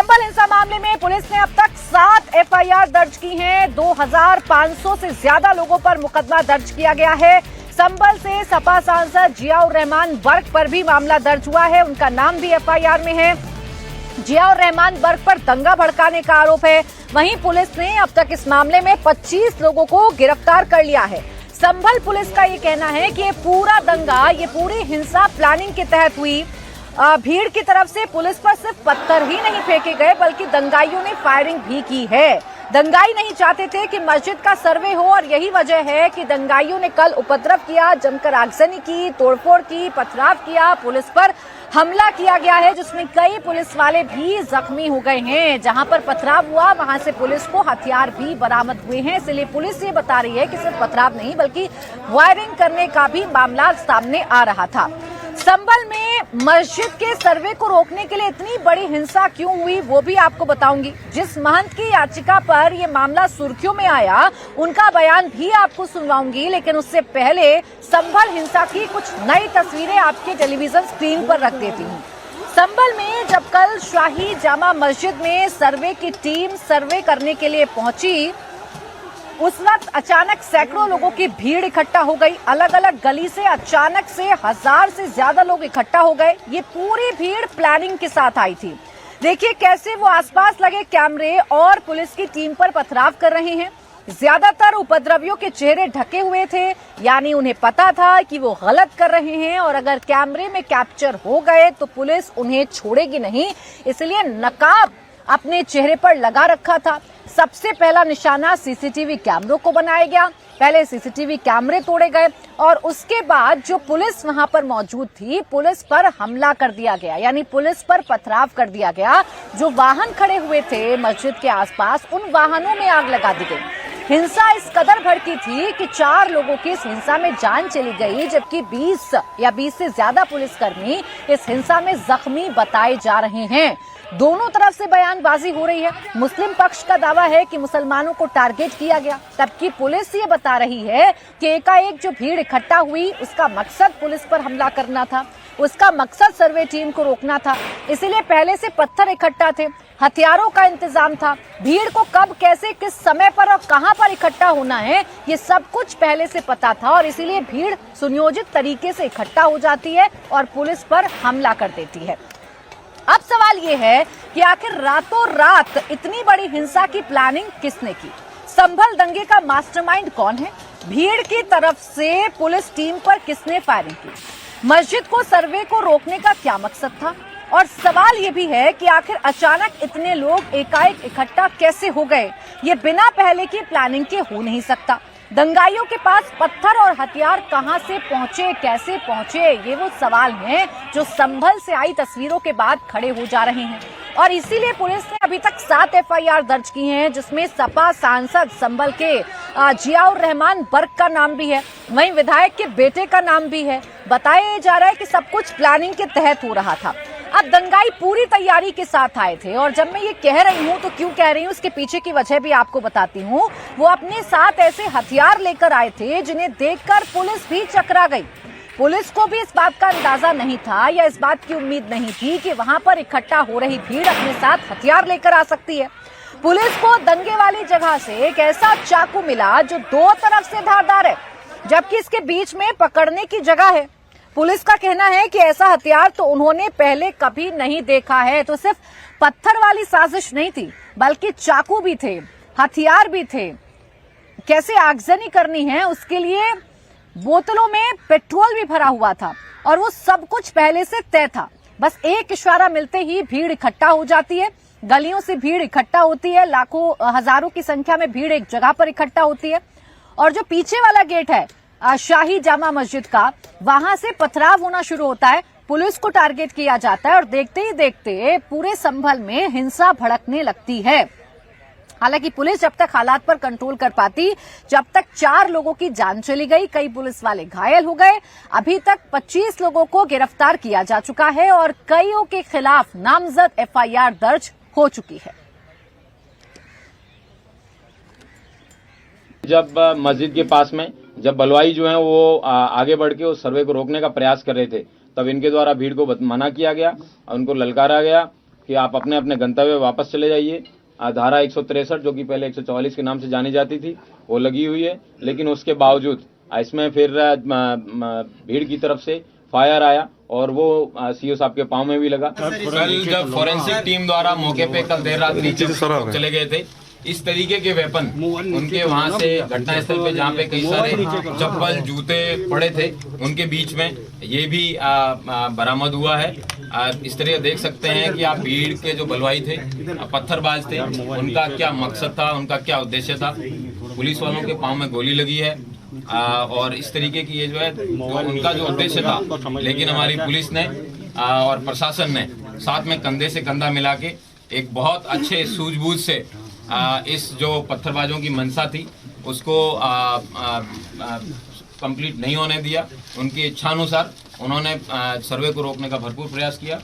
संभल हिंसा मामले में पुलिस ने अब तक 7 एफआईआर दर्ज की हैं। 2500 से ज्यादा लोगों पर मुकदमा दर्ज किया गया है। संभल से सपा सांसद जियाउर रहमान बर्क पर भी मामला दर्ज हुआ है, उनका नाम भी एफआईआर में है। जियाउर रहमान बर्क पर दंगा भड़काने का आरोप है। वहीं पुलिस ने अब तक इस मामले में 25 लोगों को गिरफ्तार कर लिया है। संभल पुलिस का ये कहना है कि ये पूरा दंगा, ये पूरी हिंसा प्लानिंग के तहत हुई। भीड़ की तरफ से पुलिस पर सिर्फ पत्थर ही नहीं फेंके गए बल्कि दंगाइयों ने फायरिंग भी की है। दंगाई नहीं चाहते थे कि मस्जिद का सर्वे हो और यही वजह है कि दंगाइयों ने कल उपद्रव किया, जमकर आगजनी की, तोड़फोड़ की, पथराव किया, पुलिस पर हमला किया गया है जिसमें कई पुलिस वाले भी जख्मी हो गए हैं। जहां पर पथराव हुआ वहां से पुलिस को हथियार भी बरामद हुए हैं। इसलिए पुलिस ये बता रही है कि सिर्फ पथराव नहीं बल्कि फायरिंग करने का भी मामला सामने आ रहा था। संभल में मस्जिद के सर्वे को रोकने के लिए इतनी बड़ी हिंसा क्यों हुई वो भी आपको बताऊंगी। जिस महंत की याचिका पर ये मामला सुर्खियों में आया उनका बयान भी आपको सुनवाऊंगी, लेकिन उससे पहले संभल हिंसा की कुछ नई तस्वीरें आपके टेलीविजन स्क्रीन पर रख देती हूँ। संभल में जब कल शाही जामा मस्जिद में सर्वे की टीम सर्वे करने के लिए पहुंची, उस वक्त अचानक सैकड़ों लोगों की भीड़ इकट्ठा हो गई। अलग अलग गली से अचानक से 1000 से ज्यादा लोग इकट्ठा हो गए। ये पूरी भीड़ प्लानिंग के साथ आई थी। देखिए कैसे वो आसपास लगे कैमरे और पुलिस की टीम पर पथराव कर रहे हैं। ज्यादातर उपद्रवियों के चेहरे ढके हुए थे, यानी उन्हें पता था कि वो गलत कर रहे हैं और अगर कैमरे में कैप्चर हो गए तो पुलिस उन्हें छोड़ेगी नहीं, इसलिए नकाब अपने चेहरे पर लगा रखा था। सबसे पहला निशाना सीसीटीवी कैमरों को बनाया गया। पहले सीसीटीवी कैमरे तोड़े गए और उसके बाद जो पुलिस वहां पर मौजूद थी, पुलिस पर हमला कर दिया गया, यानी पुलिस पर पथराव कर दिया गया। जो वाहन खड़े हुए थे मस्जिद के आसपास, उन वाहनों में आग लगा दी गई। हिंसा इस कदर भड़की थी कि 4 लोगों की इस हिंसा में जान चली गई, जबकि 20 से ज्यादा पुलिसकर्मी इस हिंसा में जख्मी बताए जा रहे हैं। दोनों तरफ से बयानबाजी हो रही है। मुस्लिम पक्ष का दावा है कि मुसलमानों को टारगेट किया गया, जबकि पुलिस ये बता रही है कि एकाएक जो भीड़ इकट्ठा हुई उसका मकसद पुलिस पर हमला करना था, उसका मकसद सर्वे टीम को रोकना था। इसीलिए पहले से पत्थर इकट्ठा थे, हथियारों का इंतजाम था। भीड़ को कब, कैसे, किस समय पर और कहां पर इकट्ठा होना है ये सब कुछ पहले से पता था और इसीलिए भीड़ सुनियोजित तरीके से इकट्ठा हो जाती है और पुलिस पर हमला कर देती है। अब सवाल ये है कि आखिर रातों रात इतनी बड़ी हिंसा की प्लानिंग किसने की? संभल दंगे का मास्टरमाइंड कौन है? भीड़ की तरफ से पुलिस टीम पर किसने फायरिंग की? मस्जिद को सर्वे को रोकने का क्या मकसद था? और सवाल ये भी है कि आखिर अचानक इतने लोग एकाएक इकट्ठा कैसे हो गए? ये बिना पहले की प्लानिंग के हो नहीं सकता। दंगाइयों के पास पत्थर और हथियार कहां से पहुंचे, कैसे पहुंचे, ये वो सवाल हैं जो संभल से आई तस्वीरों के बाद खड़े हो जा रहे हैं। और इसीलिए पुलिस ने अभी तक 7 एफआईआर दर्ज की हैं, जिसमें सपा सांसद संभल के जियाउर रहमान बर्क का नाम भी है, वहीं विधायक के बेटे का नाम भी है। बताया जा रहा है कि सब कुछ प्लानिंग के तहत हो रहा था। अब दंगाई पूरी तैयारी के साथ आए थे और जब मैं ये कह रही हूँ तो क्यों कह रही हूँ, उसके पीछे की वजह भी आपको बताती हूँ। वो अपने साथ ऐसे हथियार लेकर आए थे जिन्हें देखकर पुलिस भी चकरा गई। पुलिस को भी इस बात का अंदाजा नहीं था या इस बात की उम्मीद नहीं थी कि वहां पर इकट्ठा हो रही भीड़ अपने साथ हथियार लेकर आ सकती है। पुलिस को दंगे वाली जगह से एक ऐसा चाकू मिला जो 2 तरफ से धारदार है, जबकि इसके बीच में पकड़ने की जगह है। पुलिस का कहना है कि ऐसा हथियार तो उन्होंने पहले कभी नहीं देखा है। तो सिर्फ पत्थर वाली साजिश नहीं थी बल्कि चाकू भी थे, हथियार भी थे। कैसे आगजनी करनी है उसके लिए बोतलों में पेट्रोल भी भरा हुआ था और वो सब कुछ पहले से तय था। बस एक इशारा मिलते ही भीड़ इकट्ठा हो जाती है। गलियों से भीड़ इकट्ठा होती है, लाखों हजारों की संख्या में भीड़ एक जगह पर इकट्ठा होती है। और जो पीछे वाला गेट है शाही जामा मस्जिद का, वहां से पथराव होना शुरू होता है। पुलिस को टारगेट किया जाता है और देखते ही देखते पूरे संभल में हिंसा भड़कने लगती है। हालांकि पुलिस जब तक हालात पर कंट्रोल कर पाती, जब तक 4 लोगों की जान चली गई, कई पुलिस वाले घायल हो गए। अभी तक 25 लोगों को गिरफ्तार किया जा चुका है और कईयों के खिलाफ नामजद एफआईआर दर्ज हो चुकी है। जब मस्जिद के पास में जब बलवाई जो है वो आगे बढ़ के उस सर्वे को रोकने का प्रयास कर रहे थे, तब इनके द्वारा भीड़ को मना किया गया, उनको ललकारा गया कि आप अपने अपने गंतव्य वापस चले जाइए। धारा 163 जो कि पहले 144 के नाम से जानी जाती थी वो लगी हुई है, लेकिन उसके बावजूद इसमें फिर भीड़ की तरफ से फायर आया और वो सीओ साहब के पांव में भी लगा। कल जब फॉरेंसिक टीम द्वारा मौके पे कल देर रात नीचे चले गए थे, इस तरीके के वेपन उनके वहां से घटनास्थल पे जहाँ पे कई सारे चप्पल जूते पड़े थे उनके बीच में ये भी बरामद हुआ है। इस तरह देख सकते हैं कि आप भीड़ के जो बलवाई थे, पत्थरबाज थे, उनका क्या मकसद था, उनका क्या उद्देश्य था। पुलिस वालों के पांव में गोली लगी है और इस तरीके की ये जो है उनका जो उद्देश्य था, लेकिन हमारी पुलिस ने और प्रशासन ने साथ में कंधे से कंधा मिला के एक बहुत अच्छे सूझबूझ से इस जो पत्थरबाजों की मंशा थी उसको कंप्लीट नहीं होने दिया। उनकी इच्छानुसार उन्होंने सर्वे को रोकने का भरपूर प्रयास किया।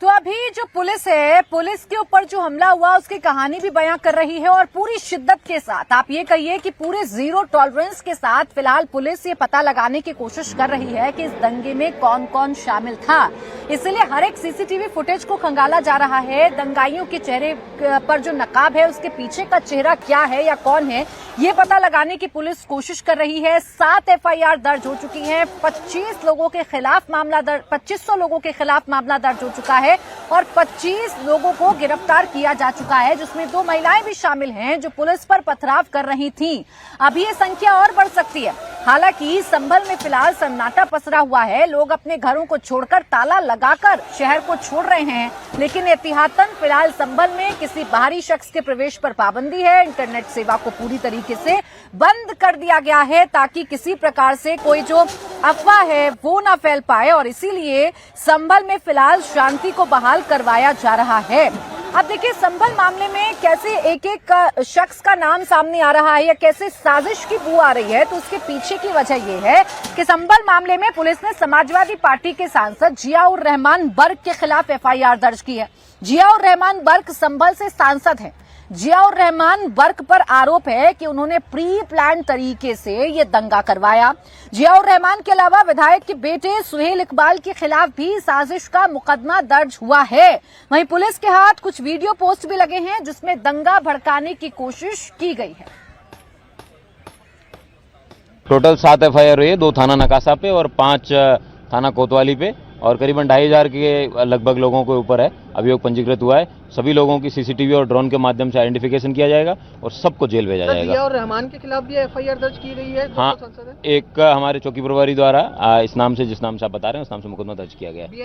तो अभी जो पुलिस है, पुलिस के ऊपर जो हमला हुआ उसकी कहानी भी बयां कर रही है और पूरी शिद्दत के साथ, आप ये कहिए कि पूरे जीरो टॉलरेंस के साथ फिलहाल पुलिस ये पता लगाने की कोशिश कर रही है कि इस दंगे में कौन कौन शामिल था। इसलिए हर एक सीसीटीवी फुटेज को खंगाला जा रहा है। दंगाइयों के चेहरे पर जो नकाब है उसके पीछे का चेहरा क्या है या कौन है, ये पता लगाने की पुलिस कोशिश कर रही है। 7 FIR दर्ज हो चुकी है, 2500 लोगों के खिलाफ मामला दर्ज हो चुका है और 25 लोगों को गिरफ्तार किया जा चुका है, जिसमें 2 महिलाएं भी शामिल हैं जो पुलिस पर पथराव कर रही थीं। अभी ये संख्या और बढ़ सकती है। हालांकि संभल में फिलहाल सन्नाटा पसरा हुआ है। लोग अपने घरों को छोड़कर ताला लगाकर शहर को छोड़ रहे हैं, लेकिन एहतियातन फिलहाल संभल में किसी बाहरी शख्स के प्रवेश पर पाबंदी है। इंटरनेट सेवा को पूरी तरीके से बंद कर दिया गया है ताकि किसी प्रकार से कोई जो अफवाह है वो ना फैल पाए और इसीलिए संभल में फिलहाल शांति को बहाल करवाया जा रहा है। अब देखिए संभल मामले में कैसे एक एक शख्स का नाम सामने आ रहा है या कैसे साजिश की बू आ रही है, तो उसके पीछे की वजह यह है कि संभल मामले में पुलिस ने समाजवादी पार्टी के सांसद जियाउर रहमान बर्क के खिलाफ FIR दर्ज की है। जियाउर रहमान बर्क संभल से सांसद हैं। जियाउर रहमान बर्क पर आरोप है कि उन्होंने प्री प्लान तरीके से ये दंगा करवाया। जियाउर रहमान के अलावा विधायक के बेटे सुहेल इकबाल के खिलाफ भी साजिश का मुकदमा दर्ज हुआ है। वहीं पुलिस के हाथ कुछ वीडियो पोस्ट भी लगे हैं जिसमें दंगा भड़काने की कोशिश की गई है। टोटल 7 FIR हुई है, 2 थाना नकासा पे और 5 थाना कोतवाली पे और करीबन 2500 के लगभग लोगों के ऊपर है अभियोग पंजीकृत हुआ है। सभी लोगों की CCTV और ड्रोन के माध्यम से आइडेंटिफिकेशन किया जाएगा और सबको जेल भेजा जाएगा। जिया और रहमान के खिलाफ भी FIR दर्ज की गई है। हाँ, एक हमारे चौकी प्रभारी द्वारा इस नाम से, जिस नाम से आप बता रहे हैं, उस नाम से मुकदमा दर्ज किया गया है।